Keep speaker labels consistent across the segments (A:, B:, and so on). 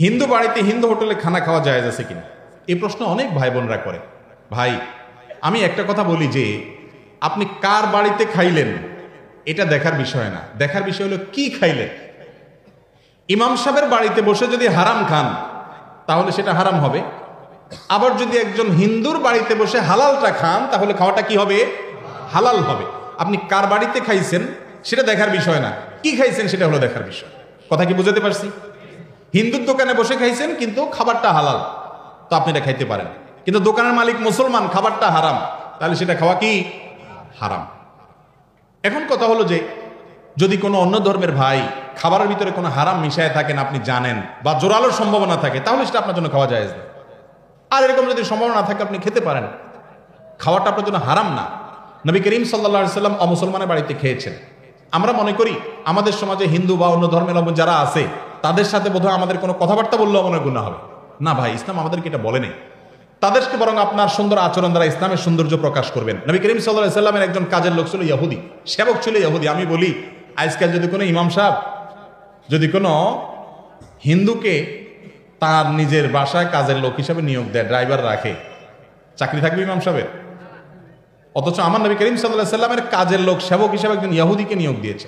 A: হিন্দু বাড়িতে হিন্দু হোটেলে খানা খাওয়া জায়েজ আছে কিনা, এই প্রশ্ন অনেক ভাই বোনরা করে। ভাই, আমি একটা কথা বলি যে আপনি কার বাড়িতে খাইলেন এটা দেখার বিষয় না, দেখার বিষয় হলো কি খাইলেন। ইমাম সাহেবের বাড়িতে বসে যদি হারাম খান তাহলে সেটা হারাম হবে, আবার যদি একজন হিন্দুর বাড়িতে বসে হালালটা খান তাহলে খাওয়াটা কি হবে? হালাল হবে। আপনি কার বাড়িতে খাইছেন সেটা দেখার বিষয় না, কি খাইছেন সেটা হলো দেখার বিষয়। কথা কি বুঝাতে পারছি? হিন্দুর দোকানে বসে খাইছেন কিন্তু খাবারটা হালাল, তো আপনি এটা খাইতে পারেন। কিন্তু দোকানের মালিক মুসলমান, খাবারটা হারাম, তাহলে সেটা খাওয়া কি হারাম। এখন কথা হলো যে যদি কোনো অন্য ধর্মের ভাই খাবারের ভিতরে কোনো হারাম মিশায় থাকেন আপনি জানেন, বা জোরালোর সম্ভাবনা থাকে, তাহলে সেটা আপনার জন্য খাওয়া যায় না। আর এরকম যদি সম্ভাবনা থাকে আপনি খেতে পারেন, খাওয়াটা আপনার জন্য হারাম না। নবী করিম সাল্লাল্লাহু আলাইহি সাল্লাম অমুসলমানের বাড়িতে খেয়েছেন। আমরা মনে করি আমাদের সমাজে হিন্দু বা অন্য ধর্মের যারা আছে তাদের সাথে বোধহয় আমাদের কোনো কথাবার্তা বললেও মনে গুনাহ হবে না। ভাই, ইসলাম আমাদেরকে এটা বলে নেই। তাদেরকে বরং আপনার সুন্দর আচরণ দ্বারা ইসলামের সৌন্দর্য প্রকাশ করবেন। নবী করিম সাল্লাল্লাহু আলাইহি সাল্লামের একজন কাজের লোক ছিল ইহুদি, সেবক ছিল ইহুদি। আমি বলি আজকাল যদি কোনো ইমাম সাহেব যদি কোনো হিন্দুকে তার নিজের বাসায় কাজের লোক হিসাবে নিয়োগ দেয়, ড্রাইভার রাখে, চাকরি থাকবে ইমাম সাহেবের? অথচ আমার নবী করিম সাল্লাল্লাহু আলাইহি সাল্লামের কাজের লোক সেবক হিসাবে একজন ইহুদিকে নিয়োগ দিয়েছে,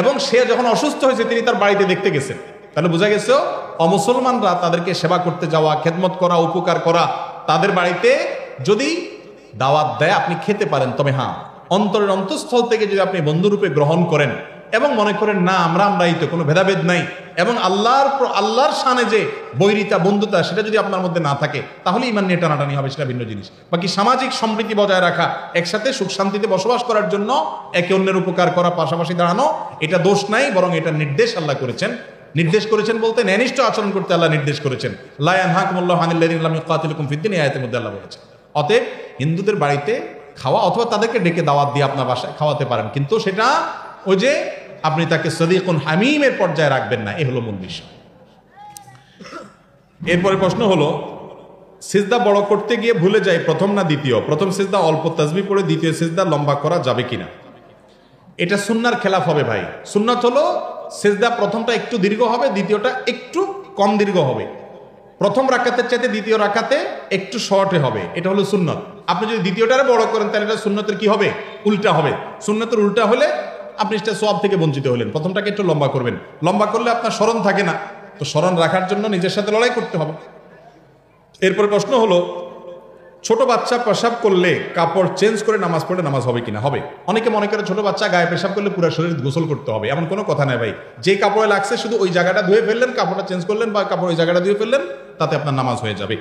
A: এবং সে যখন অসুস্থ হয়েছে তিনি তার বাড়িতে দেখতে গেছেন। তাহলে বোঝা গেছে অমুসলমানরা তাদেরকে সেবা করতে যাওয়া, খেদমত করা, উপকার করা, তাদের বাড়িতে যদি দাওয়াত দেয় আপনি খেতে পারেন। তবে হ্যাঁ, অন্তরের অন্তঃস্থল থেকে যদি আপনি বন্ধুরূপে গ্রহণ করেন এবং মনে করেন না আমরাই তো, কোনো ভেদাভেদ নাই, এবং আল্লাহর শানে যে বৈরিতা বন্ধুতা সেটা যদি আপনার মধ্যে না থাকে, তাহলে ইমান নিয়ে টানাটানি হবে, সেটা ভিন্ন জিনিস। বাকি সামাজিক সম্প্রীতি বজায় রাখা, একসাথে সুখ শান্তিতে বসবাস করার জন্য একে অন্যের উপকার করা, পাশাপাশি দাঁড়ানো, এটা দোষ নাই, বরং এটা নির্দেশ আল্লাহ করেছেন। নির্দেশ করেছেন বলতে ন্যায়নিষ্ঠ আচরণ করতে আল্লাহ নির্দেশ করেছেন। লা ইয়ানহাকুমুল্লাহু আনিল্লাযিনা লাম ইউকাতিলুকুম ফিদ-দীন, এই আয়াতের মধ্যে আল্লাহ বলেছেন। অতএব হিন্দুদের বাড়িতে খাওয়া অথবা তাদেরকে ডেকে দাওয়াত দিয়ে আপনার বাসায় খাওয়াতে পারেন, কিন্তু সেটা ওই যে আপনি তাকে সদীকুন হামিমের পর্যায়ে রাখবেন না, এ হলো মূল বিষয়। এরপরে প্রশ্ন হলো, সিজদা বড় করতে গিয়ে ভুলে যায় প্রথম না দ্বিতীয়, প্রথম সিজদা অল্প তাসবিহ পড়ে দ্বিতীয় সিজদা লম্বা করা যাবে কিনা? এটা সুন্নাহর খেলাফ হবে ভাই। সুন্নাত হলো সিজদা প্রথমটা একটু দীর্ঘ হবে, দ্বিতীয়টা একটু কম দীর্ঘ হবে। প্রথম রাকাতের চাইতে দ্বিতীয় রাকাতে একটু শর্টে হবে, এটা হলো সুন্নত। আপনি যদি দ্বিতীয়টারে বড় করেন তাহলে এটা সুন্নতের কি হবে? উল্টা হবে। সুন্নতের উল্টা হলে আপনি সেটা সওয়াব থেকে বঞ্চিত হলেন। প্রথমটাকে একটু লম্বা করবেন, লম্বা করলে আপনার স্মরণ থাকে না, তো স্মরণ রাখার জন্য নিজের সাথে লড়াই করতে হবে। এরপরে প্রশ্ন হলো, ছোট বাচ্চা পেশাব করলে কাপড় চেঞ্জ করে নামাজ পড়লে নামাজ হবে কিনা? হবে। অনেকে মনে করে ছোট বাচ্চা গায়ে পেশাব করলে পুরো শরীর গোসল করতে হবে, এমন কোনো কথা নাই ভাই। যে কাপড়ে লাগছে শুধু ওই জায়গাটা ধুয়ে ফেললেন, কাপড়টা চেঞ্জ করলেন, বা কাপড় ওই জায়গাটা ধুয়ে ফেললেন, তাতে আপনার নামাজ হয়ে যাবে।